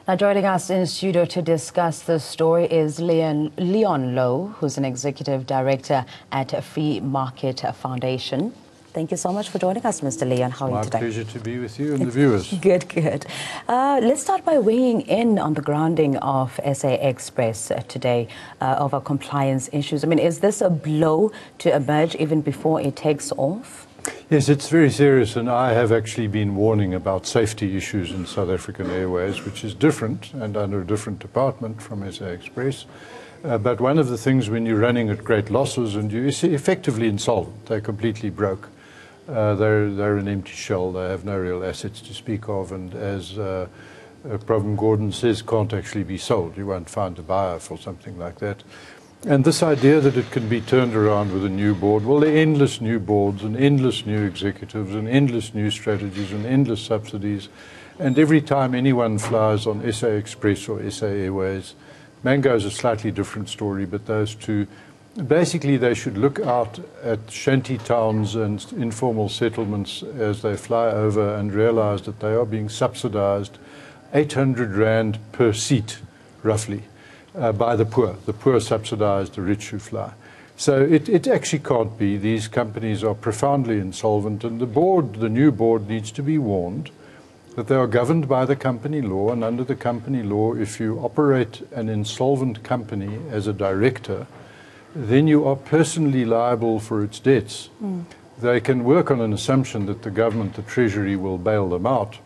Now, joining us in studio to discuss this story is Leon Lowe, who's an executive director at Free Market Foundation. Thank you so much for joining us, Mr. Leon. How are you today? My pleasure to be with you and the viewers. Good, good. Let's start by weighing in on the grounding of SAA Express today over compliance issues. I mean, is this a blow to emerge even before it takes off? Yes, it's very serious, and I have actually been warning about safety issues in South African Airways, which is different and under a different department from SAA Express. But one of the things when you're running at great losses and you're effectively insolvent, they're completely broke. They're an empty shell. They have no real assets to speak of, and as Prof. Gordhan says, can't actually be sold. You won't find a buyer for something like that. And this idea that it can be turned around with a new board, well, there are endless new boards and endless new executives and endless new strategies and endless subsidies. And every time anyone flies on SAA Express or SAA Airways, Mango is a slightly different story, but those two, basically they should look out at shanty towns and informal settlements as they fly over and realize that they are being subsidized 800 Rand per seat, roughly. By the poor. The poor subsidize the rich who fly. So it actually can't be. These companies are profoundly insolvent, and the new board needs to be warned that they are governed by the company law, and under the company law, if you operate an insolvent company as a director, then you are personally liable for its debts. They can work on an assumption that the government, the Treasury, will bail them out,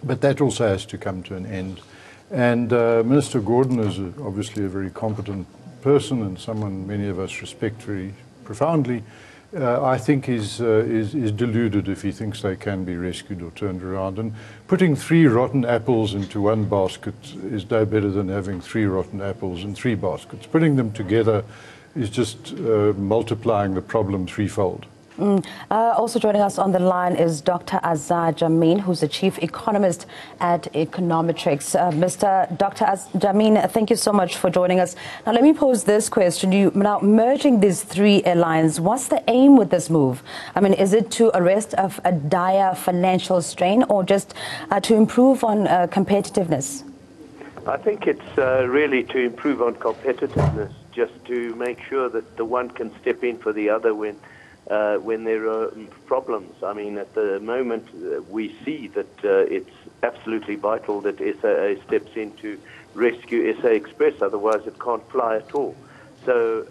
but that also has to come to an end. And Minister Gordhan is obviously a very competent person and someone many of us respect very profoundly. I think is deluded if he thinks they can be rescued or turned around. And putting 3 rotten apples into one basket is no better than having 3 rotten apples in 3 baskets. Putting them together is just multiplying the problem threefold. Also joining us on the line is Dr. Azar Jammine, who's the Chief Economist at Econometrics. Dr. Jammine, thank you so much for joining us. Now, let me pose this question. Now, merging these 3 airlines, what's the aim with this move? I mean, is it to arrest a dire financial strain or just to improve on competitiveness? I think it's really to improve on competitiveness, just to make sure that the one can step in for the other when there are problems. I mean, at the moment, we see that it's absolutely vital that SAA steps in to rescue SAA Express, otherwise it can't fly at all. So,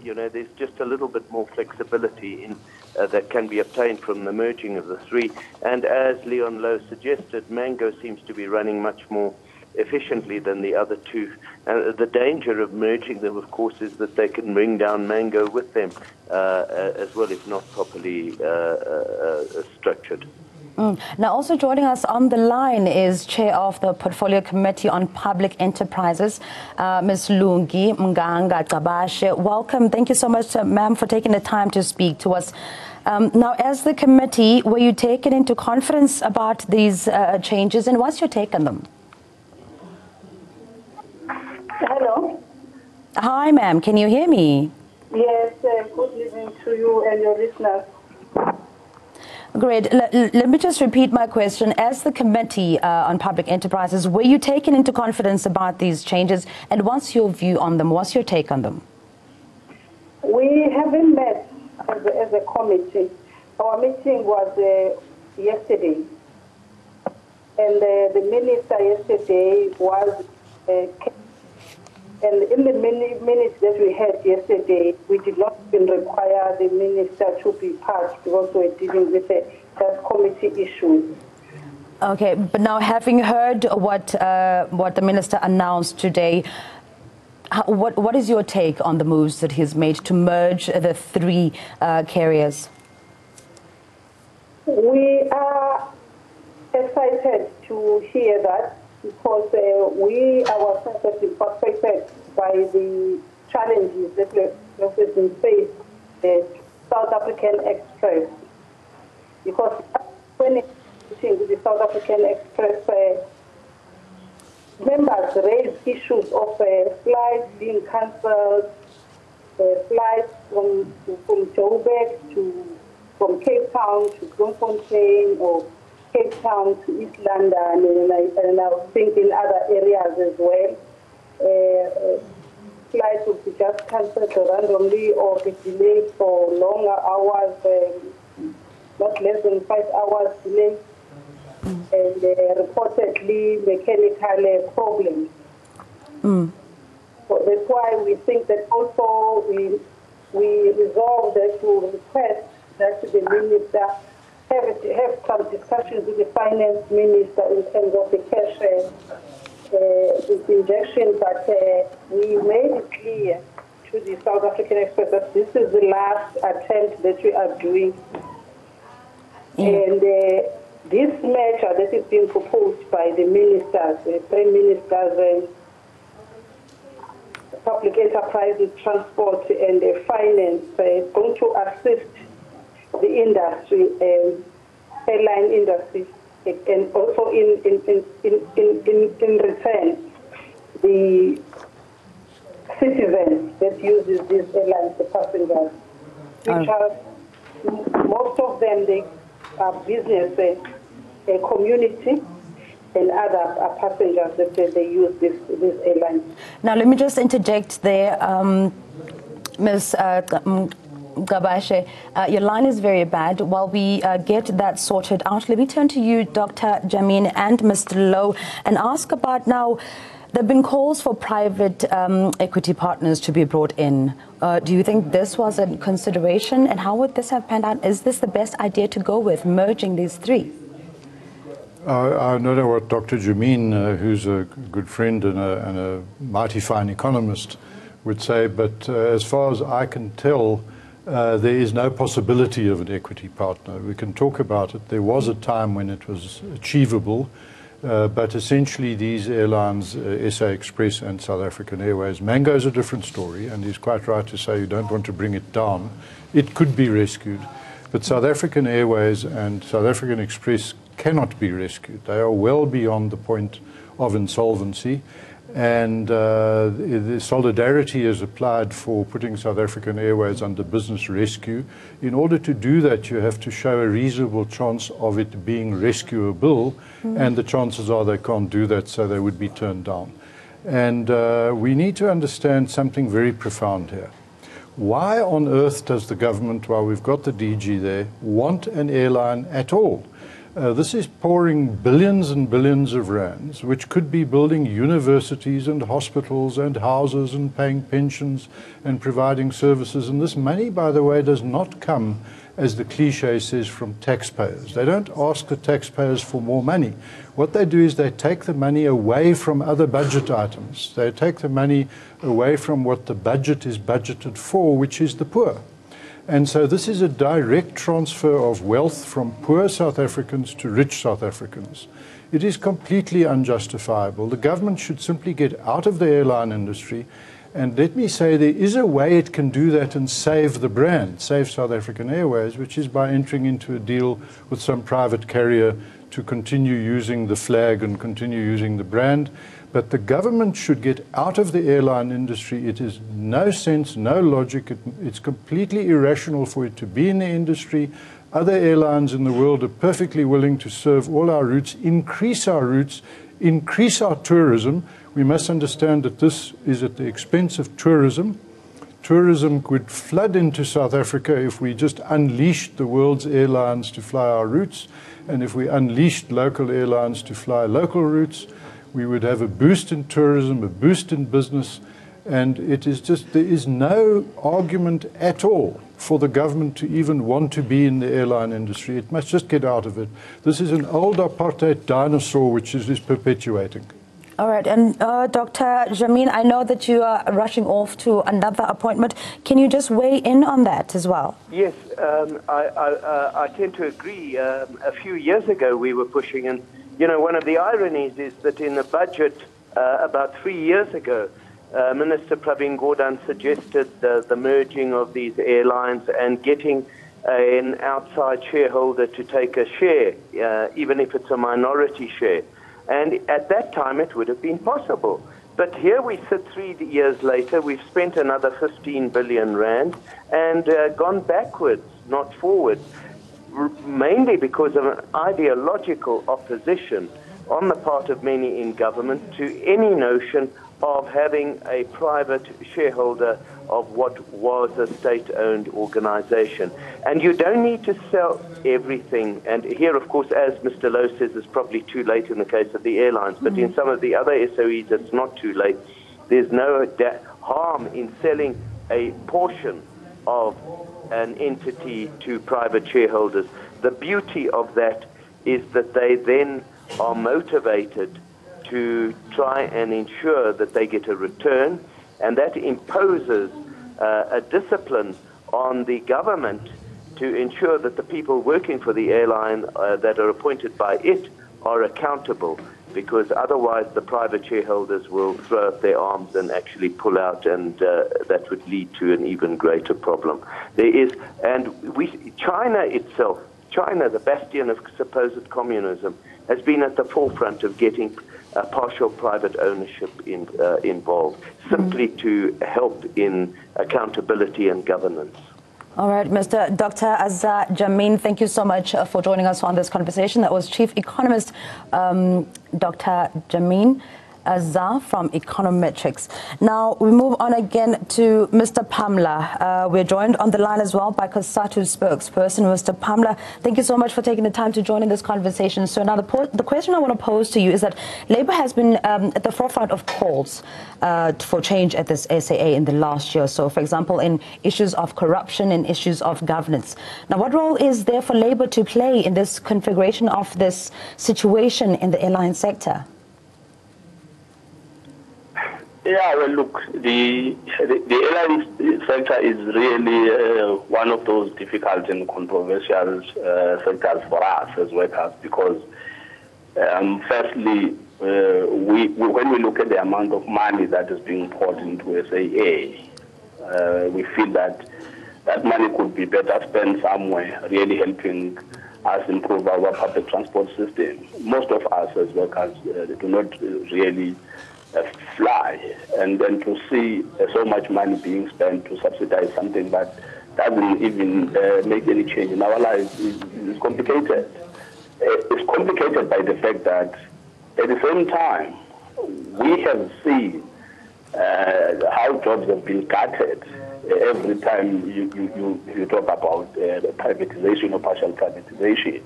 there's just a little bit more flexibility in that can be obtained from the merging of the 3. And as Leon Lowe suggested, Mango seems to be running much more efficiently than the other 2. The danger of merging them, of course, is that they can bring down Mango with them as well, if not properly structured. Now, also joining us on the line is Chair of the Portfolio Committee on Public Enterprises, Ms. Lungi Mganga Kabashe. Welcome. Thank you so much, ma'am, for taking the time to speak to us. Now, as the committee, were you taken into confidence about these changes, and what's your take on them? Hello. Hi, ma'am. Can you hear me? Yes, good evening to you and your listeners. Great. Let me just repeat my question. As the Committee on Public Enterprises, were you taken into confidence about these changes, and what's your view on them? What's your take on them? We haven't met as a committee. Our meeting was yesterday, and the minister yesterday was and in the minutes that we had yesterday, we did not even require the minister to be part because we were dealing with that committee issues. Okay, but now having heard what the minister announced today, what is your take on the moves that he's made to merge the 3 carriers? We are excited to hear that, because we ourselves have been frustrated by the challenges that we've been faced with South African Express. Because when with the South African Express, members raised issues of flights being cancelled, flights from Joburg from Cape Town to Bloemfontein, or Cape Town to East London, and I think in other areas as well. Flights would be just cancelled randomly or be delayed for longer hours, not less than 5 hours delay, and reportedly mechanical problems. So that's why we think that also we resolved to request that the minister have some discussions with the finance minister in terms of the cash injection, but we made it clear to the South African Express that this is the last attempt that we are doing. And this measure that is being proposed by the ministers, the Prime Ministers, Public Enterprises, Transport and Finance, is going to assist the industry, airline industry, and also in return, the citizens that uses these airlines, the passengers, which are, most of them, they are business, a community, and other passengers that they use this airline. Now, let me just interject there, Ms. Gabashe. Your line is very bad. While we get that sorted out, let me turn to you, Dr. Jamin and Mr. Lowe, and ask about now, there have been calls for private equity partners to be brought in. Do you think this was a consideration, and how would this have panned out? Is this the best idea to go with, merging these three? I don't know what Dr. Jamin, who's a good friend and a mighty fine economist, would say, but as far as I can tell, there is no possibility of an equity partner. We can talk about it. There was a time when it was achievable, but essentially these airlines, SA Express and South African Airways, Mango is a different story, and he's quite right to say you don't want to bring it down. It could be rescued, but South African Airways and South African Express cannot be rescued. They are well beyond the point of insolvency, and the solidarity is applied for putting South African Airways under business rescue. In order to do that, you have to show a reasonable chance of it being rescuable, and the chances are they can't do that, so they would be turned down. And we need to understand something very profound here. Why on earth does the government, while we've got the DG there, want an airline at all? This is pouring billions and billions of rands, which could be building universities and hospitals and houses and paying pensions and providing services. And this money, by the way, does not come, as the cliche says, from taxpayers. They don't ask the taxpayers for more money. What they do is they take the money away from other budget items. They take the money away from what the budget is budgeted for, which is the poor. And so this is a direct transfer of wealth from poor South Africans to rich South Africans. It is completely unjustifiable. The government should simply get out of the airline industry. And let me say, there is a way it can do that and save the brand, save South African Airways, which is by entering into a deal with some private carrier to continue using the flag and continue using the brand. But the government should get out of the airline industry. It is no sense, no logic. It's completely irrational for it to be in the industry. Other airlines in the world are perfectly willing to serve all our routes, increase our tourism. We must understand that this is at the expense of tourism. Tourism could flood into South Africa if we just unleashed the world's airlines to fly our routes, and if we unleashed local airlines to fly local routes. We would have a boost in tourism, a boost in business, and it is just, there is no argument at all for the government to even want to be in the airline industry. It must just get out of it. This is an old apartheid dinosaur which is perpetuating. All right, and Dr. Jamin, I know that you are rushing off to another appointment. Can you just weigh in on that as well? Yes, I tend to agree. A few years ago we were pushing, and you know, one of the ironies is that in the budget about 3 years ago, Minister Pravin Gordhan suggested the merging of these airlines and getting an outside shareholder to take a share, even if it's a minority share. And at that time it would have been possible. But here we sit 3 years later, we've spent another 15 billion rand and gone backwards, not forward. mainly because of an ideological opposition on the part of many in government to any notion of having a private shareholder of what was a state-owned organization. And you don't need to sell everything. And here, of course, as Mr. Lowe says, it's probably too late in the case of the airlines, but in some of the other SOEs, it's not too late. There's no harm in selling a portion of an entity to private shareholders. The beauty of that is that they then are motivated to try and ensure that they get a return, and that imposes a discipline on the government to ensure that the people working for the airline that are appointed by it are accountable, because otherwise the private shareholders will throw up their arms and actually pull out, and that would lead to an even greater problem. China itself, China, the bastion of supposed communism, has been at the forefront of getting partial private ownership involved, simply to help in accountability and governance. All right, Dr. Azza Jammine, thank you so much for joining us on this conversation. That was Chief Economist Dr. Jammine Azza from Econometrics. Now, we move on again to Mr. Pamla. We're joined on the line as well by COSATU's spokesperson, Mr. Pamla. Thank you so much for taking the time to join in this conversation. So now the question I want to pose to you is that Labour has been at the forefront of calls for change at this SAA in the last year. So, for example, in issues of corruption and issues of governance. Now, what role is there for Labour to play in this configuration of this situation in the airline sector? Yeah, well, look, the airline sector is really one of those difficult and controversial sectors for us as workers because, firstly, when we look at the amount of money that is being poured into SAA, we feel that that money could be better spent somewhere, really helping us improve our public transport system. Most of us as workers do not really fly, and then to see so much money being spent to subsidize something that doesn't even make any change in our lives is complicated. It's complicated by the fact that at the same time we have seen how jobs have been gutted every time you talk about privatization or partial privatization.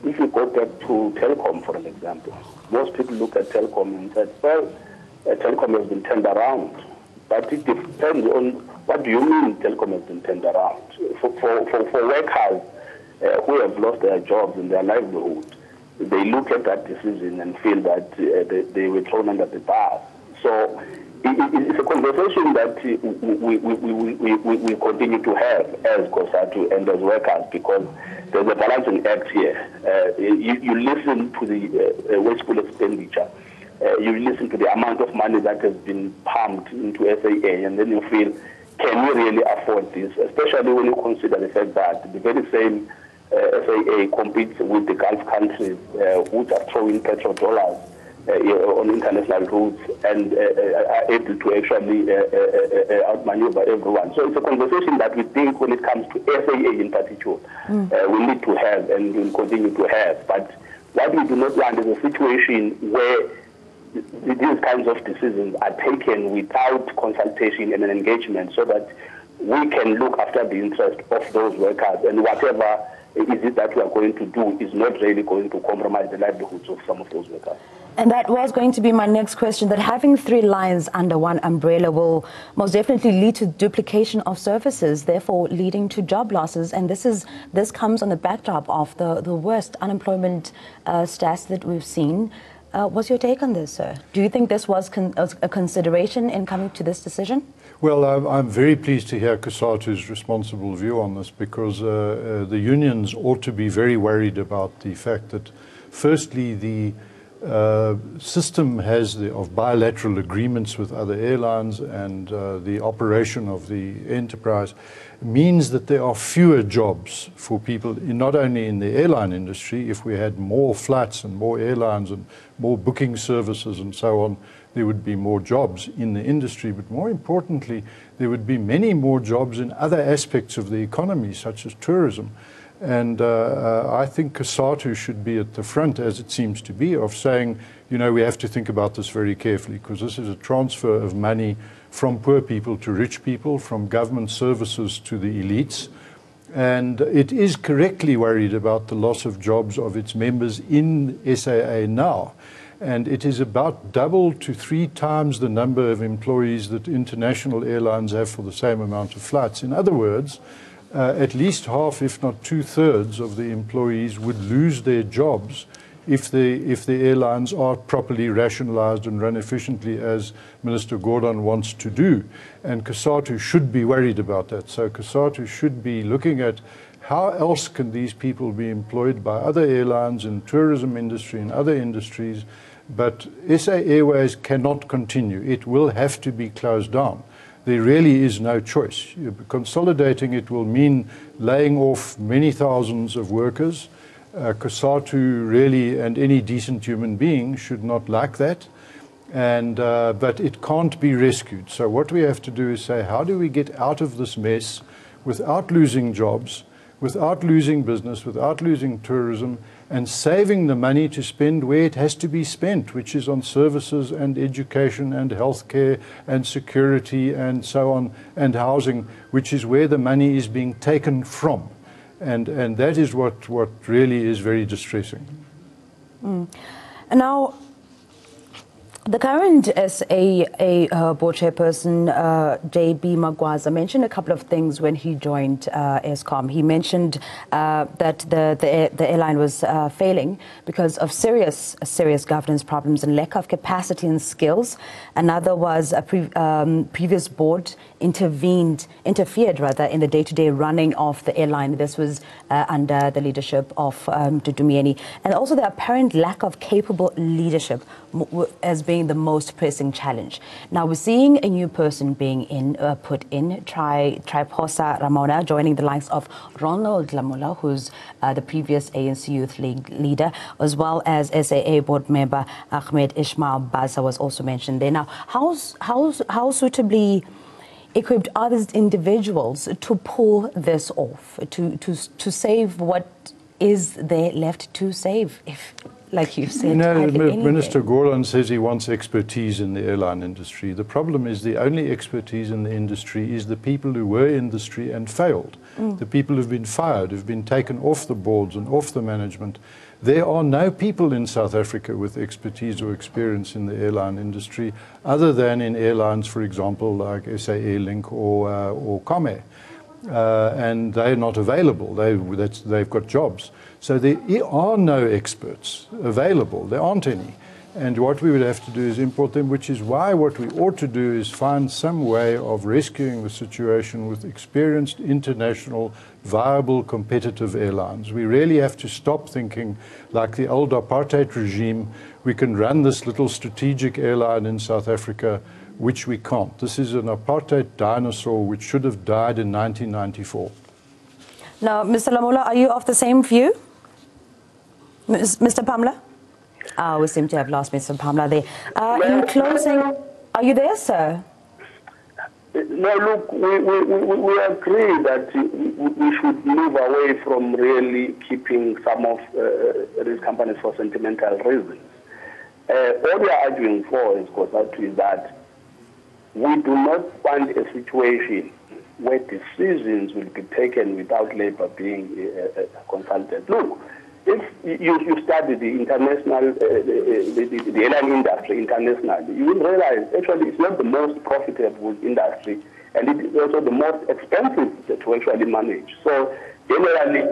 If you go back to telecom, for an example, most people look at telecom and said, well, telecom has been turned around. But it depends on what do you mean telecom has been turned around. For workers who have lost their jobs and their livelihood, they look at that decision and feel that they were thrown under the bus. So it's a conversation that we continue to have as COSATU and as workers, because there's a balancing act here. You listen to the wasteful expenditure. You listen to the amount of money that has been pumped into SAA, and then you feel, can we really afford this? Especially when you consider the fact that the very same SAA competes with the Gulf countries which are throwing petrodollars on international routes and are able to actually outmaneuver everyone. So it's a conversation that we think when it comes to SAA in particular, we need to have and will continue to have. But what we do not want is a situation where these kinds of decisions are taken without consultation and an engagement, so that we can look after the interest of those workers, and whatever is it that we are going to do is not really going to compromise the livelihoods of some of those workers. And that was going to be my next question, that having three lines under one umbrella will most definitely lead to duplication of services, therefore leading to job losses. And this comes on the backdrop of the worst unemployment stats that we've seen. What's your take on this, sir? Do you think this was a consideration in coming to this decision? Well, I'm very pleased to hear COSATU's responsible view on this, because the unions ought to be very worried about the fact that, firstly, the system of bilateral agreements with other airlines and the operation of the enterprise means that there are fewer jobs for people, not only in the airline industry. If we had more flights and more airlines and more booking services and so on, there would be more jobs in the industry. But more importantly, there would be many more jobs in other aspects of the economy, such as tourism. And I think COSATU should be at the front, as it seems to be, of saying, you know, we have to think about this very carefully, because this is a transfer of money from poor people to rich people, from government services to the elites. And it is correctly worried about the loss of jobs of its members in SAA now. And it is about double to 3 times the number of employees that international airlines have for the same amount of flights. In other words, at least half, if not 2/3 of the employees would lose their jobs if the airlines are properly rationalized and run efficiently, as Minister Gordhan wants to do. And COSATU should be worried about that. So COSATU should be looking at how else can these people be employed by other airlines in tourism industry and other industries. But SA Airways cannot continue. It will have to be closed down. There really is no choice. Consolidating it will mean laying off many thousands of workers. COSATU really, and any decent human being, should not like that. But it can't be rescued. So what we have to do is say, how do we get out of this mess without losing jobs, without losing business, without losing tourism, and saving the money to spend where it has to be spent, which is on services and education and healthcare and security and so on, and housing, which is where the money is being taken from. And that is what really is very distressing. And now, the current SAA board chairperson, J.B. Magwaza, mentioned a couple of things when he joined Eskom. He mentioned that the airline was failing because of serious governance problems and lack of capacity and skills. Another was a previous board interfered in the day-to-day running of the airline. This was under the leadership of Dudumieni. And also the apparent lack of capable leadership as being the most pressing challenge. Now we're seeing a new person being put in, Triphosa Ramona, joining the likes of Ronald Lamola, who's the previous ANC Youth League leader, as well as SAA board member Ahmed Ismail Baza was also mentioned there. Now, how suitably equipped are these individuals to pull this off, to save what is there left to save, if, like you said, Minister Gordhan says he wants expertise in the airline industry. The problem is the only expertise in the industry is the people who were in the industry and failed. The people who've been fired, who've been taken off the boards and off the management. There are no people in South Africa with expertise or experience in the airline industry, other than in airlines, for example, like SA Airlink or Comair. And they're not available. They've got jobs. So there are no experts available. There aren't any. And what we would have to do is import them, which is why what we ought to do is find some way of rescuing the situation with experienced, international, viable, competitive airlines. We really have to stop thinking like the old apartheid regime, we can run this little strategic airline in South Africa, which we can't. This is an apartheid dinosaur which should have died in 1994. Now, Mr. Lamola, are you of the same view? Mr. Pamela? We seem to have lost Mr. Pamela there. In closing, are you there, sir? No, look, we agree that we should move away from really keeping some of these companies for sentimental reasons. All we are arguing for is that we do not want a situation where decisions will be taken without labor being consulted. Look, if you study the international, the airline industry internationally, you will realize actually it's not the most profitable industry, and it is also the most expensive to actually manage. So generally,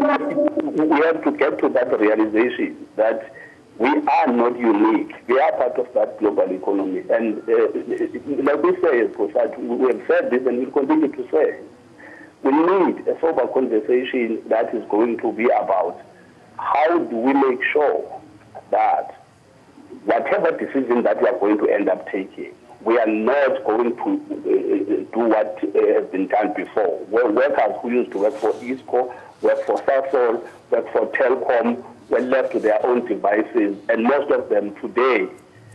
we have to get to that realization that we are not unique. We are part of that global economy. And like we say, of course, we have said this and we'll continue to say, we need a sober conversation that is going to be about how do we make sure that whatever decision that we are going to end up taking, we are not going to do what has been done before. Where workers who used to work for ISCO, work for Sasol, work for Telkom, were left to their own devices, and most of them today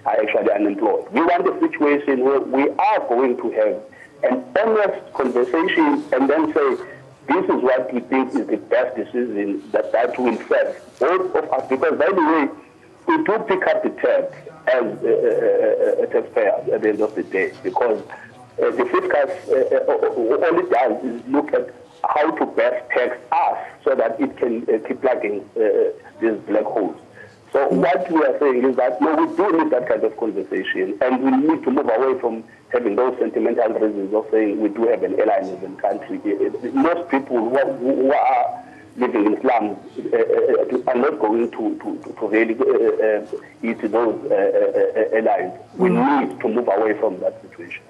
are actually unemployed. We want a situation where we are going to have an honest conversation and then say, this is what we think is the best decision that will serve both of us. Because, by the way, we do pick up the tab as taxpayers at the end of the day, because the fiscus, all it does is look at how to best tax us so that it can keep plugging these black holes. So what we are saying is that, no, we do need that kind of conversation, and we need to move away from having those sentimental reasons of saying we do have an airline in the country. Most people who are living in slums are not going to really eat those airlines. We need to move away from that situation.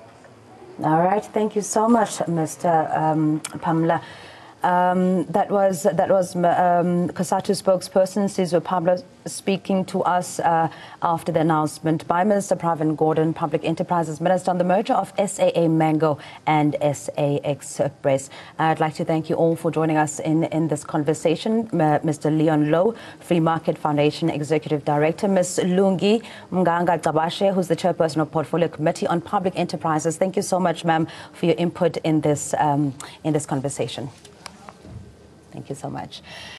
All right, thank you so much, Mr. Pamela. That was COSATU spokesperson Sizwe Pablo speaking to us after the announcement by Minister Pravin Gordhan, Public Enterprises Minister, on the merger of SAA Mango and SAA Express. I'd like to thank you all for joining us in this conversation. Mr. Leon Lowe, Free Market Foundation Executive Director, Ms. Lungi Mganga Tabashe, who's the Chairperson of Portfolio Committee on Public Enterprises. Thank you so much, ma'am, for your input in this conversation. Thank you so much.